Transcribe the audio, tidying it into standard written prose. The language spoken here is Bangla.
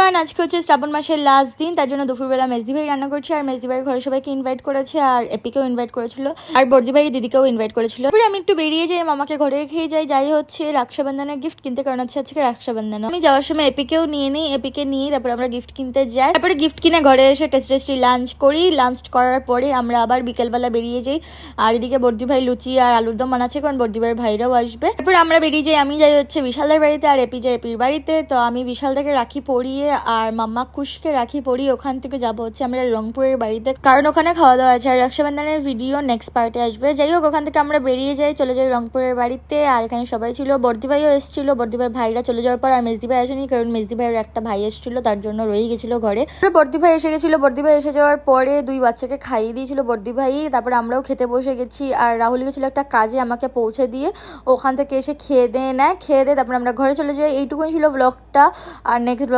এভরিওয়ান, আজকে হচ্ছে শ্রাবণ মাসের লাস্ট দিন, তার জন্য দুপুরবেলা মেজদি ভাই রান্না করছে আর মেজদি ভাইয়ের ঘরে সবাইকে ইনভাইট করেছে আর এপিকেও ইনভাইট করেছিল আর বর্দি ভাই দিদিকেও ইনভাইট করেছিল। তারপরে আমি একটু বেরিয়ে যাই, মামাকে ঘরে রেখেই যাই হচ্ছে রক্ষাবন্ধনের গিফট কিনতে, কারণ হচ্ছে আজকে রক্ষাবন্ধন। আমি যাওয়ার সময় এপিকেও নিয়ে নিই, এপিকে নিয়ে তারপরে আমরা গিফট কিনতে যাই। তারপরে গিফট কিনে ঘরে এসে টেস্টি লাঞ্চ করি। লাঞ্চ করার পরে আমরা আবার বিকেলবেলা বেরিয়ে যাই আর এদিকে বর্দি ভাই লুচি আর আলুর দম বানাচ্ছে, কারণ বর্দি ভাইয়ের ভাইরাও আসবে। তারপরে আমরা বেরিয়ে যাই, আমি যাই হচ্ছে বিশালের বাড়িতে আর এপি যায় এপির বাড়িতে। তো আমি বিশাল থেকে রাখি পরিয়ে আর মাম্মা কুশকে রাখি পরিয়ে ওখান থেকে যাবো হচ্ছে আমরা রংপুরের বাড়িতে, কারণ ওখানে খাওয়া দাওয়া আছে আর রক্ষাবন্ধনের ভিডিও নেক্সট পার্টে আসবে। যাই হোক, ওখান থেকে আমরা বেরিয়ে যাই, চলে যাই রংপুরের বাড়িতে। আর এখানে সবাই ছিল, বর্দি ভাইও এসেছিল। বর্দি ভাই ভাইরা চলে যাওয়ার পর আর মেজদি ভাই আসেনি, কারণ মেজদি ভাইয়ের একটা ভাই এসেছিল, তার জন্য রয়ে গেছিল ঘরে। বর্দি ভাই এসে গেছিল, বর্দি ভাই এসে যাওয়ার পরে দুই বাচ্চাকে খাইয়ে দিয়েছিল বর্দি ভাই। তারপরে আমরাও খেতে বসে গেছি আর রাহুল গেছিল একটা কাজে, আমাকে পৌঁছে দিয়ে ওখান থেকে এসে খেয়ে দিয়ে নেয়। তারপরে আমরা ঘরে চলে যাই। এইটুকুই ছিল ব্লগটা। আর নেক্সট ব্লগ